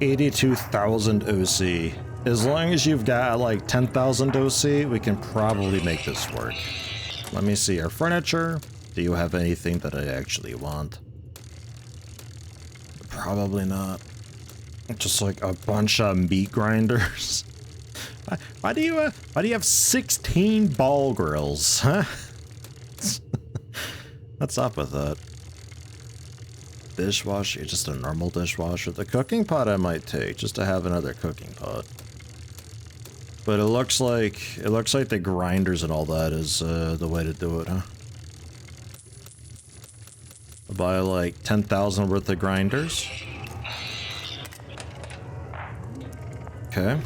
82,000 OC. As long as you've got like 10,000 OC, we can probably make this work. Let me see our furniture. Do you have anything that I actually want? Probably not. Just like a bunch of meat grinders. Why do you have 16 ball grills, huh? What's up with that? Dishwasher, just a normal dishwasher. The cooking pot I might take just to have another cooking pot. But it looks like the grinders and all that is the way to do it, huh? I'll buy like 10,000 worth of grinders. Okay.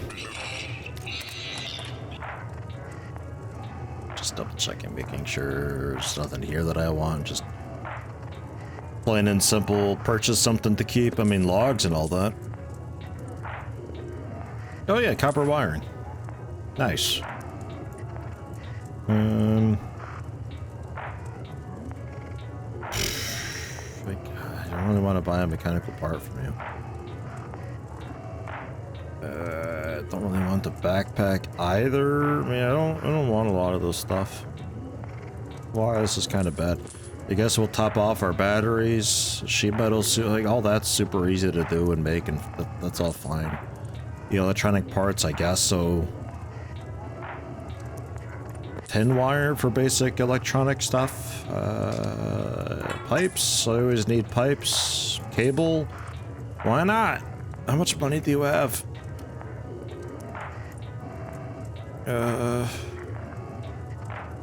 Just double checking, making sure there's nothing here that I want. Just plain and simple, purchase something to keep. I mean, logs and all that. Oh yeah, copper wiring. Nice. I don't really want to buy a mechanical part from you. Don't really want the backpack either. I mean, I don't want a lot of this stuff. Wow, this is kind of bad. I guess we'll top off our batteries, sheet metal, like all that's super easy to do and make, and that's all fine. The electronic parts, I guess, so tin wire for basic electronic stuff. Pipes, I always need pipes. Cable, why not? How much money do you have?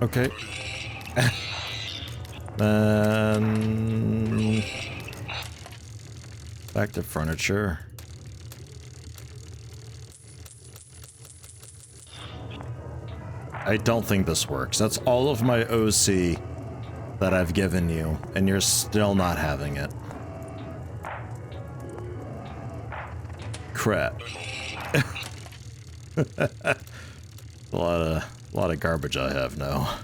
Okay. Then back to furniture. I don't think this works. That's all of my OC that I've given you, and you're still not having it. Crap. a lot of garbage I have now.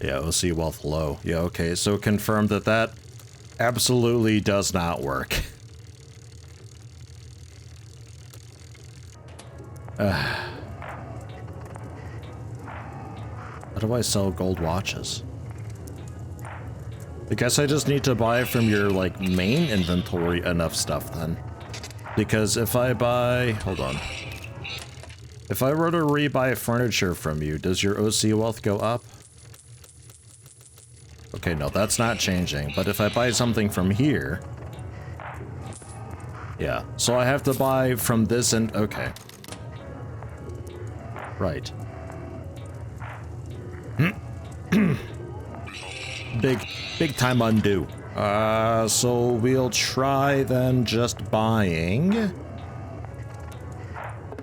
Yeah, OC wealth low. Yeah, okay, so confirm that absolutely does not work. How do I sell gold watches? I guess I just need to buy from your, like, main inventory enough stuff then. Because if I buy... Hold on. If I were to rebuy furniture from you, does your OC wealth go up? Okay, no, that's not changing. But if I buy something from here... Yeah, so I have to buy from this and... Okay. Right. Big time undo. So we'll try then just buying.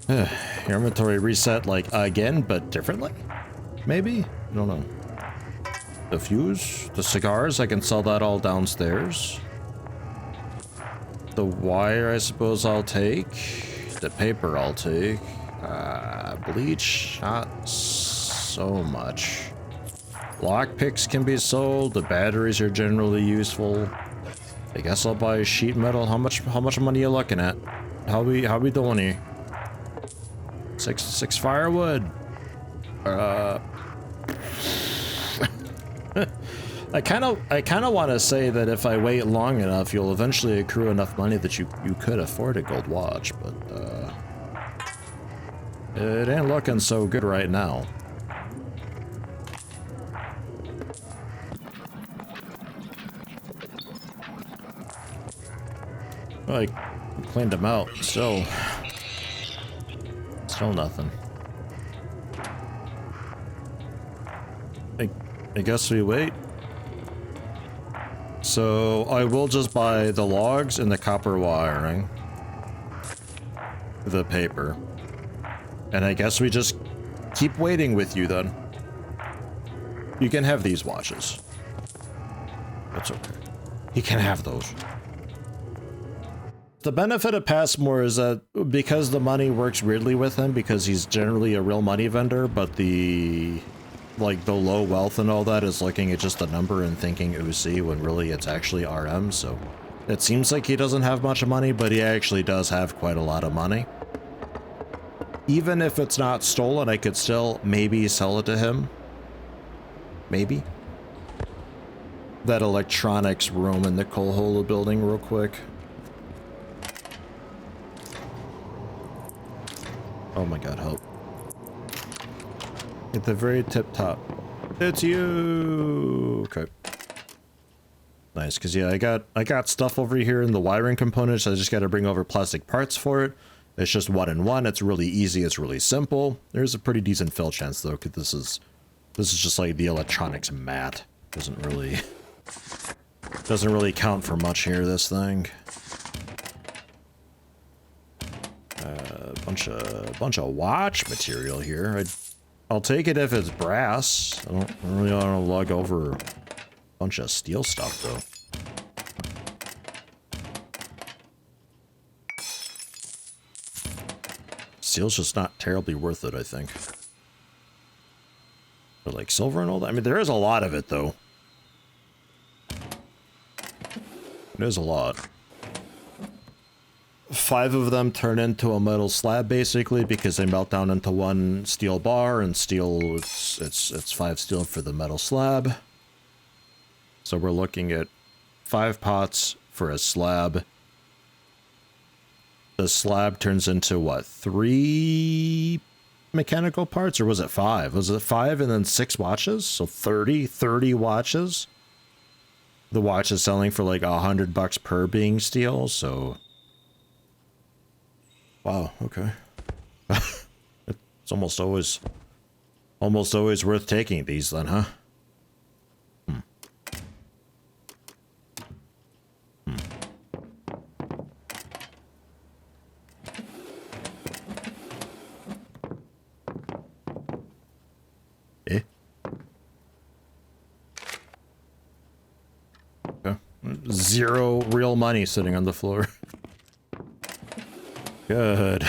Your inventory reset like again, but differently? Maybe? I don't know. The fuse, the cigars, I can sell that all downstairs. The wire, I suppose I'll take. The paper I'll take. Bleach, not so much. Lockpicks can be sold. The batteries are generally useful. I guess I'll buy sheet metal. How much money are you looking at? How we doing here? Six firewood. I kind of want to say that if I wait long enough, you'll eventually accrue enough money that you could afford a gold watch, but it ain't looking so good right now. Well, I cleaned them out. Still nothing. I guess we wait. So I will just buy the logs and the copper wiring, the paper, and I guess we just keep waiting with you then. You can have these watches. That's okay. You can have those. The benefit of Passmore is that because the money works weirdly with him, because he's generally a real money vendor, but the like the low wealth and all that is looking at just a number and thinking OC when really it's actually RM, so it seems like he doesn't have much money, but he actually does have quite a lot of money. Even if it's not stolen, I could still maybe sell it to him. Maybe. That electronics room in the coal hole building real quick. Oh my god, Hope. At the very tip top. It's you! Okay. Nice, because yeah, I got stuff over here in the wiring components. I just got to bring over plastic parts for it. It's just 1 and 1. It's really easy. It's really simple. There's a pretty decent fill chance though, because this is just like the electronics mat. Doesn't really count for much here. This thing. Bunch of watch material here. I'll take it if it's brass. I don't really want to lug over a bunch of steel stuff though. Steel's just not terribly worth it, I think. But like silver and all that. I mean, there is a lot of it though. There's a lot. 5 of them turn into a metal slab basically because they melt down into 1 steel bar, and steel it's 5 steel for the metal slab. So we're looking at 5 pots for a slab. The slab turns into what, 3 mechanical parts, or was it 5? Was it 5 and then 6 watches? So 30 watches. The watch is selling for like $100 per being steel, so wow, okay. It's almost always worth taking these then, huh? Eh? Okay. 0 real money sitting on the floor. Good.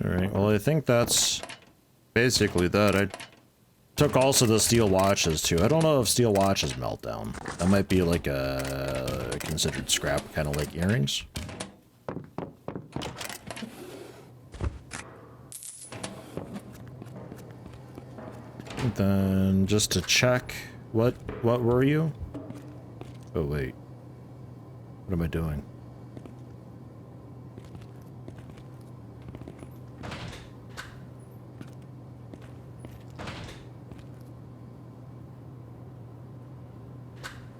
Alright, well I think that's basically that. I took also the steel watches too. I don't know if steel watches melt down. That might be like a considered scrap, kind of like earrings. And then just to check, what were you? Oh wait. What am I doing?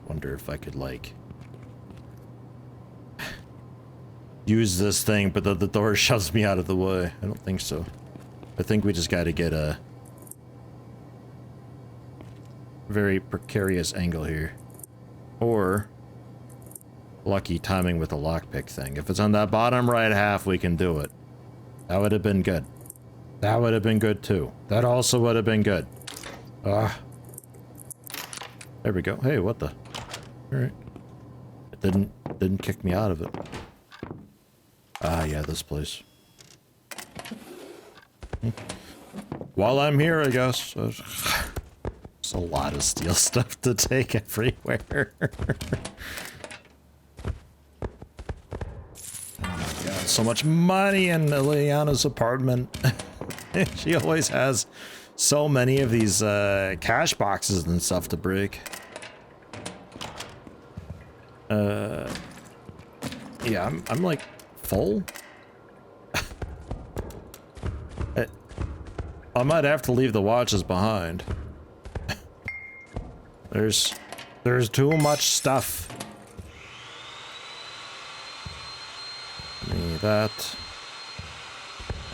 Wonder if I could like use this thing, but the door shoves me out of the way. I don't think so. I think we just got to get a very precarious angle here, or lucky timing with the lockpick thing. If it's on that bottom right half, we can do it. That would have been good. That would have been good too. That also would have been good. Ah. There we go. Hey, what the? Alright. It didn't kick me out of it. Ah, yeah, this place. While I'm here, I guess. There's a lot of steel stuff to take everywhere. Oh my god, so much money in Liliana's apartment. She always has so many of these cash boxes and stuff to break. Yeah, I'm like full. I might have to leave the watches behind. There's too much stuff. Give me that.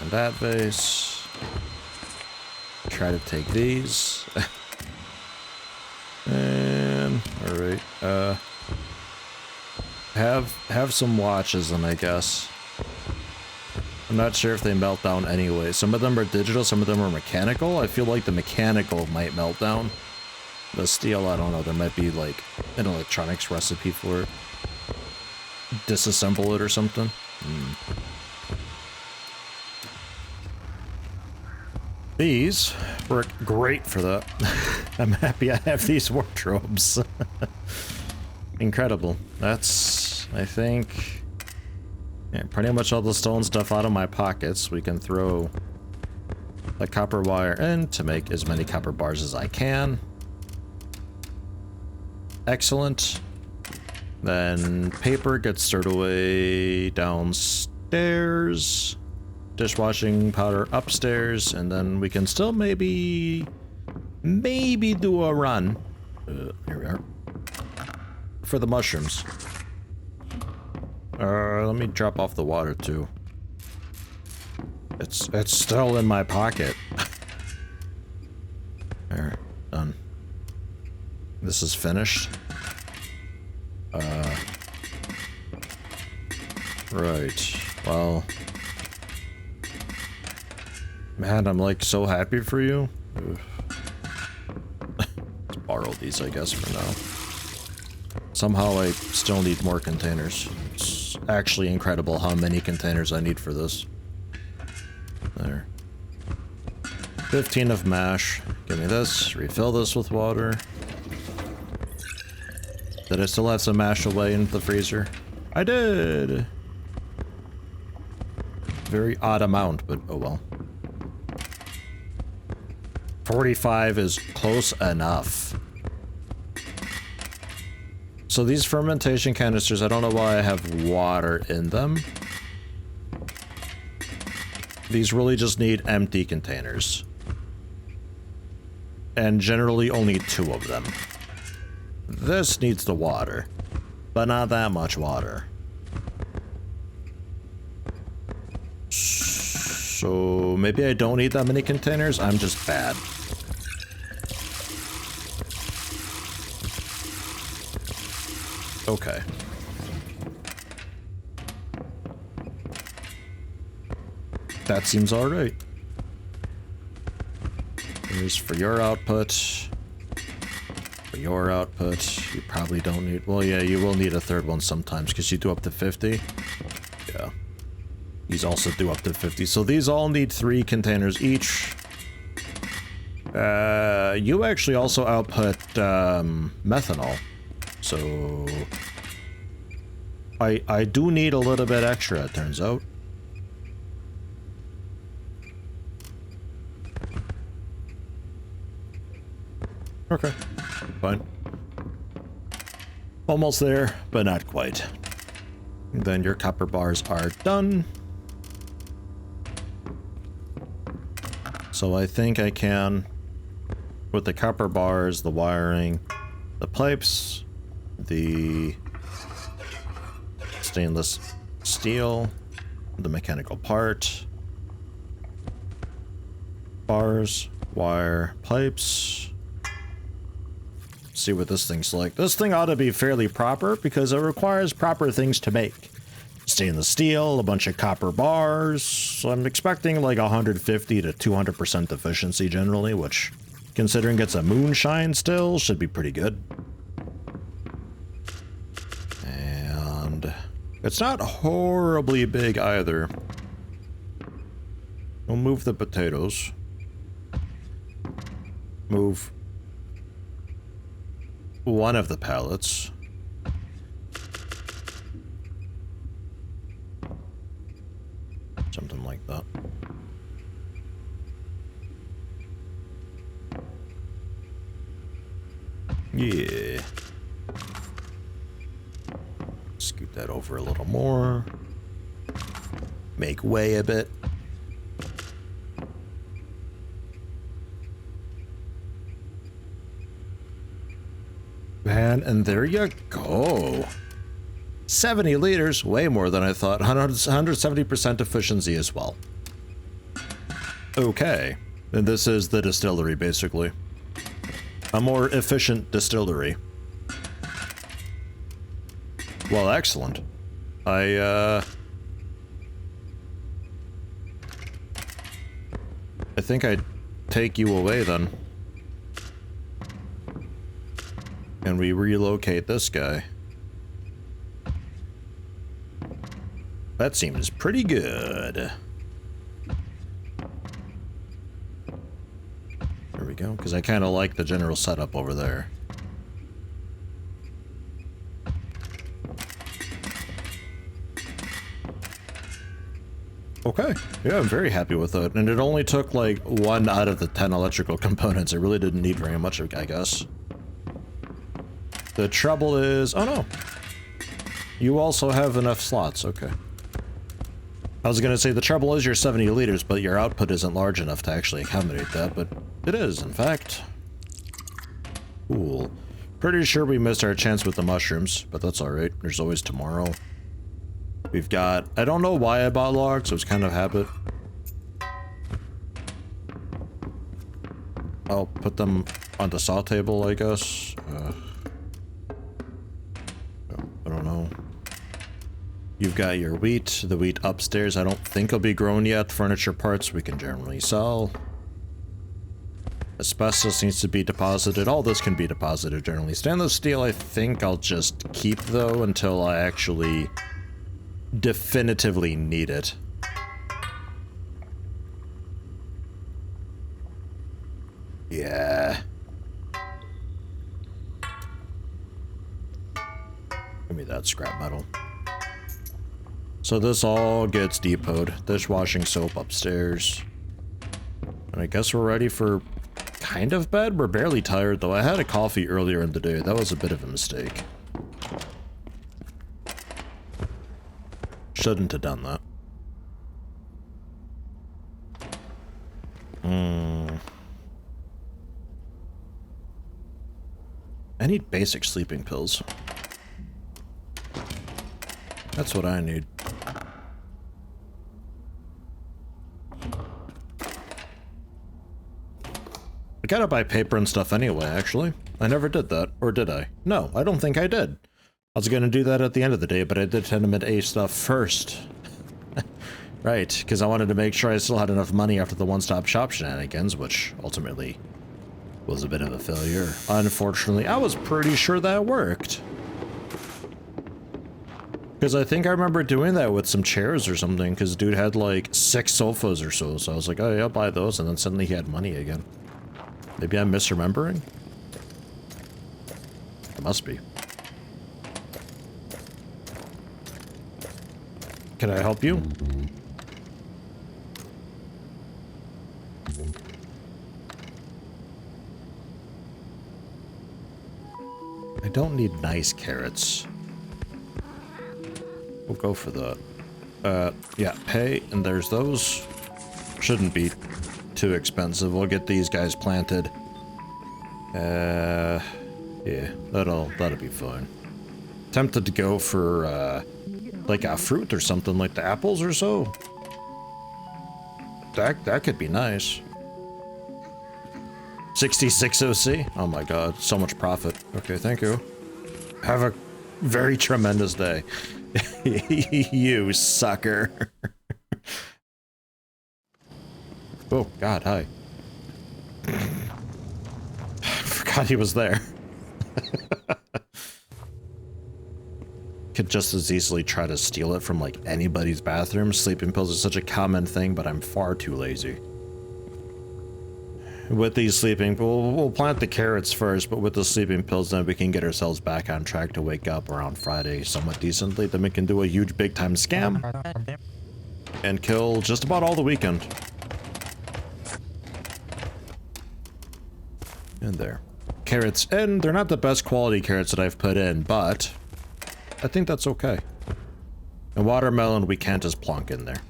And that vase. Try to take these. And alright, have some watches then, I guess. I'm not sure if they melt down anyway. Some of them are digital, some of them are mechanical. I feel like the mechanical might melt down. The steel, I don't know, there might be like an electronics recipe for it. Disassemble it or something. These work great for that. I'm happy I have these wardrobes. Incredible. That's, I think, yeah, pretty much all the stone stuff out of my pockets. We can throw the copper wire in to make as many copper bars as I can. Excellent. Then paper gets stored away downstairs. Dishwashing powder upstairs, and then we can still maybe do a run. Here we are. For the mushrooms. Let me drop off the water too. It's still in my pocket. There, done. This is finished. Right. Well, man, I'm like so happy for you. Let's borrow these, I guess, for now. Somehow I still need more containers. It's actually incredible how many containers I need for this. There. 15 of mash. Give me this. Refill this with water. Did I still have some mash away in the freezer? I did! Very odd amount, but oh well. 45 is close enough. So these fermentation canisters, I don't know why I have water in them. These really just need empty containers. And generally only 2 of them. This needs the water, but not that much water. So maybe I don't need that many containers, I'm just bad. Okay. That seems alright. Here's for your output. For your output. You probably don't need... Well, yeah, you will need a third one sometimes because you do up to 50. Yeah. These also do up to 50. So these all need 3 containers each. You actually also output methanol. So I do need a little bit extra, it turns out. Okay, fine. Almost there, but not quite. Then your copper bars are done. So I think I can, with the copper bars, the wiring, the pipes, the stainless steel, the mechanical part, bars, wire, pipes. See what this thing's like. This thing ought to be fairly proper because it requires proper things to make. Stainless steel, a bunch of copper bars. So I'm expecting like 150 to 200% efficiency generally, which, considering it's a moonshine still, should be pretty good. And it's not horribly big either. We'll move the potatoes. Move one of the pallets. Something like that. Yeah. Scoot that over a little more. Make way a bit. Man, and there you go. 70 liters, way more than I thought. 170% efficiency as well. Okay. And this is the distillery, basically. A more efficient distillery. Well, excellent. I think I'd take you away then. And we relocate this guy. That seems pretty good. go, because I kind of like the general setup over there. Okay, yeah, I'm very happy with it. And it only took like 1 out of the 10 electrical components. I really didn't need very much, I guess. The trouble is... oh no! You also have enough slots, okay. I was gonna say the trouble is you're 70 liters, but your output isn't large enough to actually accommodate that, but it is, in fact. Cool. Pretty sure we missed our chance with the mushrooms, but that's alright. There's always tomorrow. We've got... I don't know why I bought logs, it was kind of habit. I'll put them on the saw table, I guess. I don't know. You've got your wheat. The wheat upstairs I don't think will be grown yet. Furniture parts we can generally sell. Asbestos needs to be deposited. All this can be deposited generally. Stainless steel I think I'll just keep though until I actually definitively need it. Yeah. Give me that scrap metal. So this all gets depoted. Dishwashing soap upstairs. And I guess we're ready for kind of bed. We're barely tired though. I had a coffee earlier in the day. That was a bit of a mistake. Shouldn't have done that. I need basic sleeping pills. That's what I need. I gotta buy paper and stuff anyway, actually. I never did that. Or did I? No, I don't think I did. I was gonna do that at the end of the day, but I did Tenement A stuff first. Right, because I wanted to make sure I still had enough money after the one-stop shop shenanigans, which ultimately was a bit of a failure. Unfortunately, I was pretty sure that worked. Because I think I remember doing that with some chairs or something, because dude had like 6 sofas or so, so I was like, oh yeah, I'll buy those, and then suddenly he had money again. Maybe I'm misremembering? It must be. Can I help you? I don't need nice carrots. We'll go for that. Yeah, pay, and there's those. Shouldn't be too expensive. We'll get these guys planted. Yeah, that'll be fine. Tempted to go for, like a fruit or something, like the apples or so. That could be nice. 66 OC? Oh my god, so much profit. Okay, thank you. Have a very tremendous day. You sucker. Oh god, hi. Forgot he was there. Could just as easily try to steal it from like anybody's bathroom. Sleeping pills is such a common thing, but I'm far too lazy. With these sleeping, we'll plant the carrots first, but with the sleeping pills, then we can get ourselves back on track to wake up around Friday somewhat decently. Then we can do a huge big time scam and kill just about all the weekend. And there. Carrots, and they're not the best quality carrots that I've put in, but I think that's okay. And watermelon we can't just plonk in there.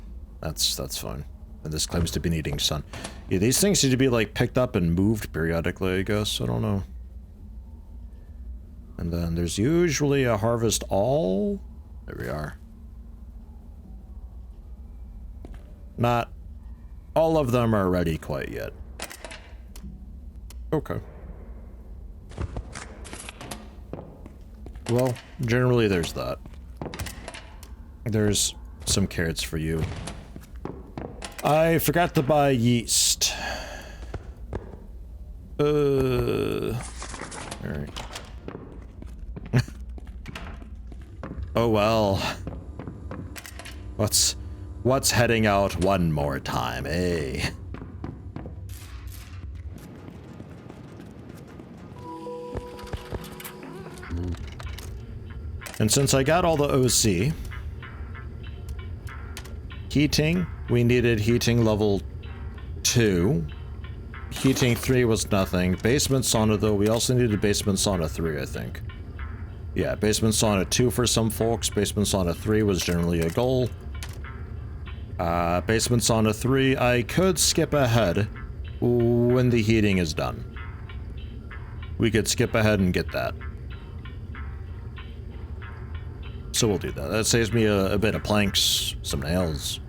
That's fine. And this claims to be needing sun. Yeah, these things need to be like picked up and moved periodically, I guess. I don't know. And then there's usually a harvest all. There we are. Not all of them are ready quite yet. Okay. Well, generally there's that. There's some carrots for you. I forgot to buy yeast. Alright. Oh well. What's heading out one more time, eh? And since I got all the OC, heating, we needed heating level 2. Heating 3 was nothing. Basement sauna, though, we also needed basement sauna 3, I think. Yeah, basement sauna 2 for some folks. Basement sauna 3 was generally a goal. Basement sauna 3, I could skip ahead when the heating is done. We could skip ahead and get that. So we'll do that. That saves me a bit of planks, some nails.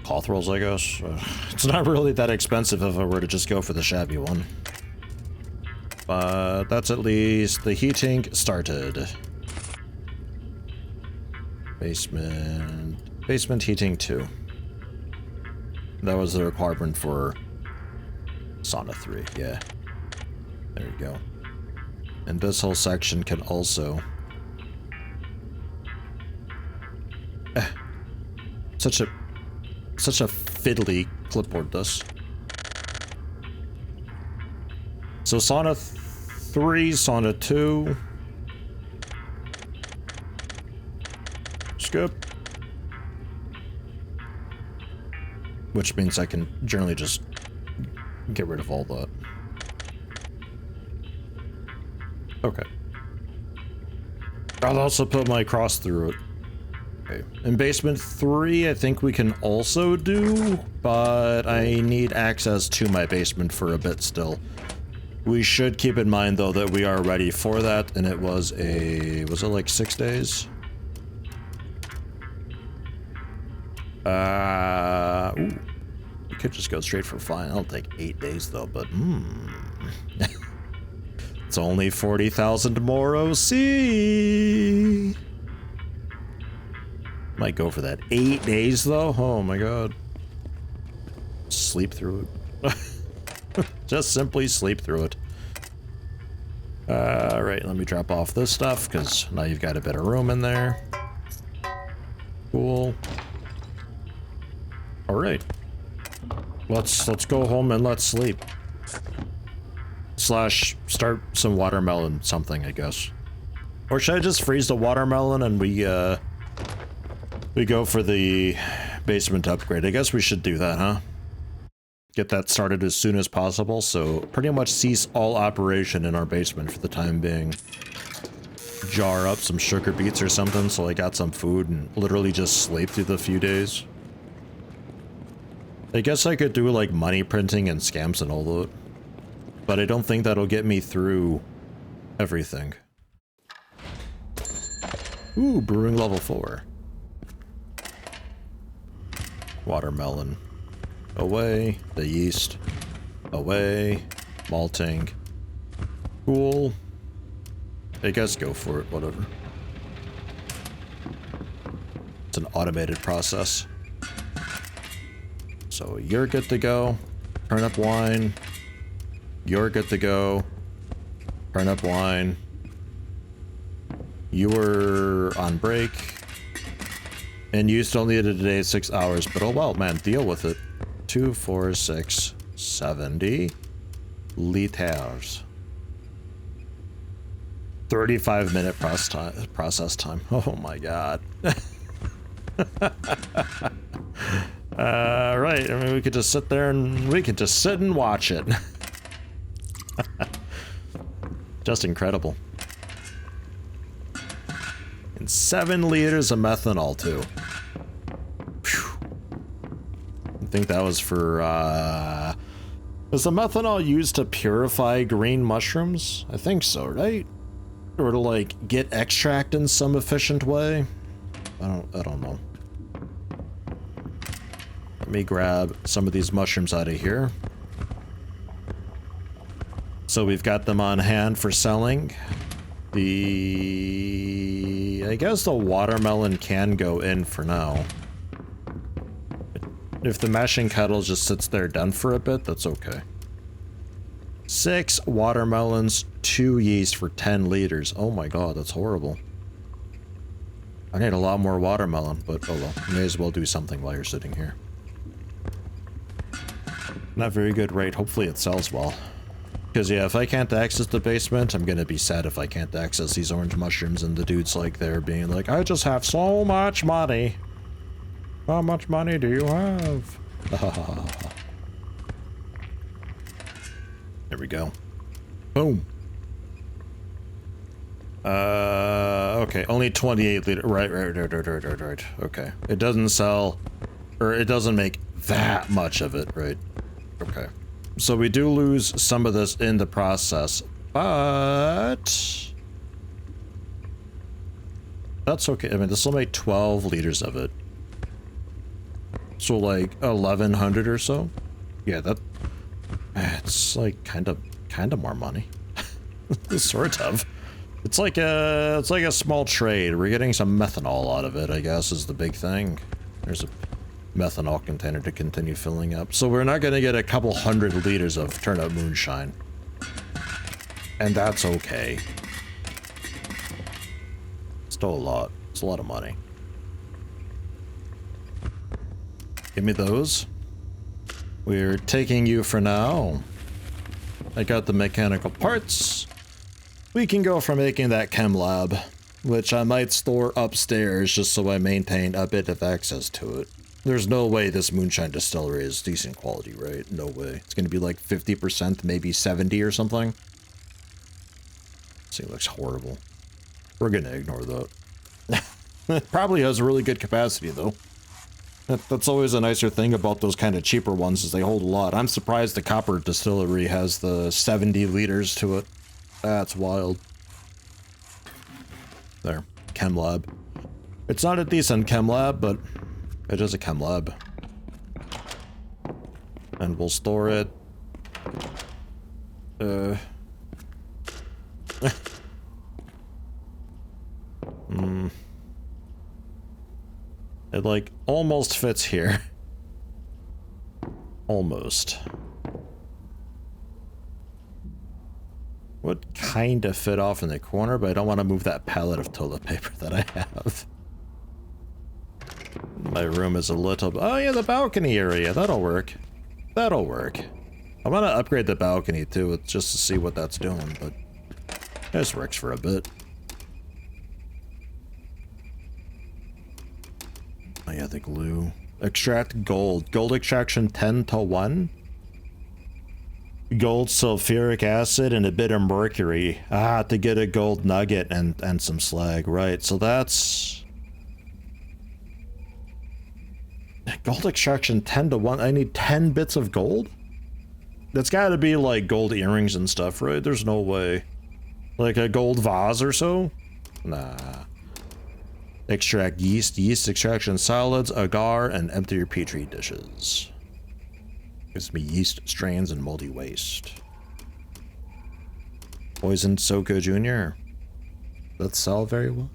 Cloth rolls, I guess. It's not really that expensive if I were to just go for the shabby one. But that's at least the heating started. Basement heating 2. That was the requirement for sauna 3, yeah. There you go. And this whole section can also... Such a fiddly clipboard, this. So sauna 3, sauna 2. Skip. Which means I can generally just get rid of all that. Okay. I'll also put my cross through it. Okay. In basement 3, I think we can also do, but I need access to my basement for a bit still. We should keep in mind, though, that we are ready for that, and it was it like 6 days? Ooh. You could just go straight for fine. I'll take 8 days, though, but, It's only 40,000 more OC! Might go for that. 8 days, though? Oh, my God. Sleep through it. Just simply sleep through it. Alright, let me drop off this stuff, because now you've got a bit of room in there. Cool. Alright. Let's go home and let's sleep. / start some watermelon something, I guess. Or should I just freeze the watermelon and we go for the basement upgrade? I guess we should do that, huh? Get that started as soon as possible, so pretty much cease all operation in our basement for the time being. Jar up some sugar beets or something so I got some food and literally just sleep through the few days. I guess I could do like money printing and scams and all that, but I don't think that'll get me through everything. Ooh, brewing level 4. Watermelon. Away. The yeast. Away. Malting. Cool. I guess go for it, whatever. It's an automated process. So you're good to go. Turn up wine. You're good to go. Turn up wine. You were on break. And you still needed a day 6 hours, but oh well, man, deal with it. 2, 4, 6, 70 liters. 35-minute process time. Oh my god. Right, I mean, we could just sit there and watch it. Just incredible. And 7 liters of methanol, too. Whew. I think that was for, was the methanol used to purify green mushrooms? I think so, right? Or to, like, get extract in some efficient way? I don't know. Let me grab some of these mushrooms out of here. So we've got them on hand for selling. I guess the watermelon can go in for now. If the mashing kettle just sits there done for a bit, that's okay. 6 watermelons, 2 yeast for 10 liters. Oh my god, that's horrible. I need a lot more watermelon, but oh well. May as well do something while you're sitting here. Not very good rate. Hopefully it sells well. Because, yeah, if I can't access the basement, I'm gonna be sad if I can't access these orange mushrooms and the dude's like there being like, I just have so much money. How much money do you have? There we go. Boom. Okay, only 28 liter. Right. Okay. It doesn't sell, or it doesn't make that much of it, right? Okay. So we do lose some of this in the process, but that's okay. I mean, this will make 12 liters of it. So like 1,100 or so. Yeah, it's like kind of more money. Sort of. It's like a small trade. We're getting some methanol out of it, I guess, is the big thing. There's a methanol container to continue filling up. So we're not going to get a couple hundred liters of turnout moonshine. And that's okay. Still a lot. It's a lot of money. Give me those. We're taking you for now. I got the mechanical parts. We can go for making that chem lab, which I might store upstairs just so I maintain a bit of access to it. There's no way this moonshine distillery is decent quality, right? No way. It's going to be like 50%, maybe 70 or something. This thing looks horrible. We're going to ignore that. It probably has a really good capacity, though. That's always a nicer thing about those kind of cheaper ones, is they hold a lot. I'm surprised the copper distillery has the 70 liters to it. That's wild. There. Chem lab. It's not a decent chem lab, but it is a chem lab. And we'll store it. It, like, almost fits here. Almost. Would kind of fit off in the corner, but I don't want to move that pallet of toilet paper that I have. My room is a little... Oh yeah, the balcony area. That'll work. That'll work. I want to upgrade the balcony too, just to see what that's doing, but this works for a bit. Oh yeah, the glue. Extract gold. Gold extraction 10 to 1. Gold, sulfuric acid, and a bit of mercury. To get a gold nugget and some slag. Right, so that's... Gold extraction 10 to 1. I need 10 bits of gold? That's gotta be like gold earrings and stuff, right? There's no way. Like a gold vase or so? Nah. Extract yeast. Yeast extraction salads, agar, and empty your petri dishes. Gives me yeast strains and moldy waste. Poisoned Soko Jr. That sell very well.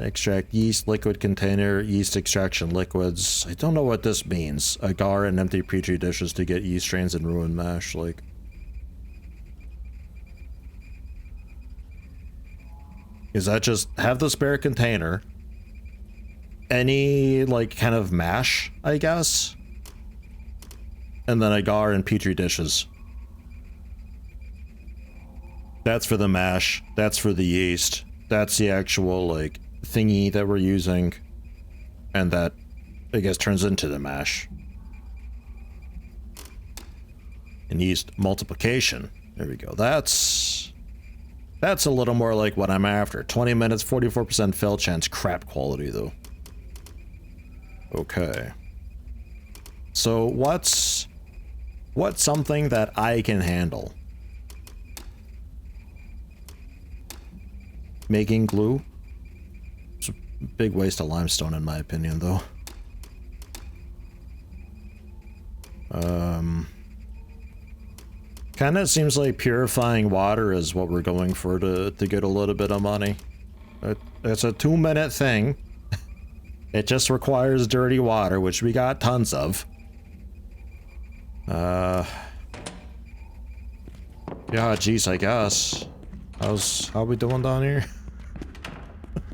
Extract yeast, liquid container, yeast extraction liquids. I don't know what this means. Agar and empty petri dishes to get yeast strains and ruined mash. Like, is that just have the spare container? Any, like, kind of mash, I guess? And then agar and petri dishes. That's for the mash. That's for the yeast. That's the actual, like, thingy that we're using. And that, I guess, turns into the mash. And yeast multiplication. There we go. That's a little more like what I'm after. 20 minutes, 44% fill chance. Crap quality, though. Okay. So what's something that I can handle? Making glue? It's a big waste of limestone in my opinion, though. Kind of seems like purifying water is what we're going for to get a little bit of money. It's a 2-minute thing. It just requires dirty water, which we got tons of. Yeah, geez, I guess. How we doing down here?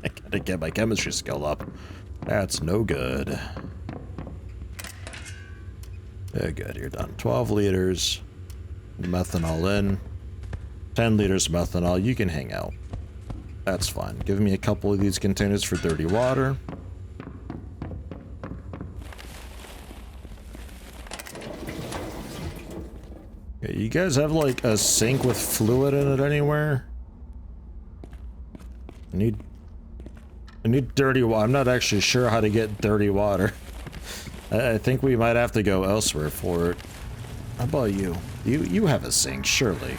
I gotta get my chemistry skill up. That's no good. Yeah, good, you're done. 12 liters. Methanol in. 10 liters of methanol. You can hang out. That's fine. Give me a couple of these containers for dirty water. Okay, you guys have like a sink with fluid in it anywhere? I need dirty water. I'm not actually sure how to get dirty water. I think we might have to go elsewhere for it. How about you? You have a sink, surely.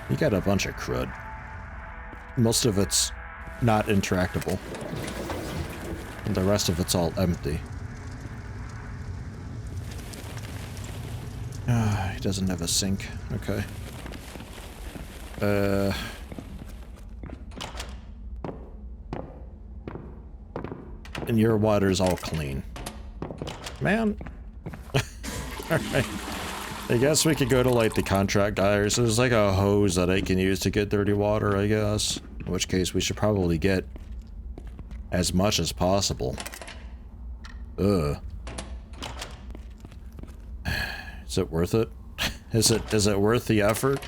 You got a bunch of crud. Most of it's not interactable. And the rest of it's all empty. He doesn't have a sink. Okay. And your water's all clean. Man. Alright. I guess we could go to like the contract guy. So there's like a hose that I can use to get dirty water, I guess. In which case we should probably get as much as possible. Ugh. Is it worth it? Is it worth the effort?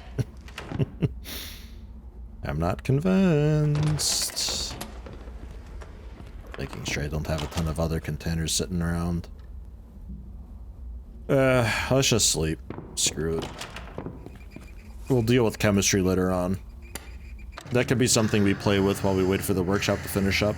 I'm not convinced. Making sure I don't have a ton of other containers sitting around. Let's just sleep. Screw it. We'll deal with chemistry later on. That could be something we play with while we wait for the workshop to finish up.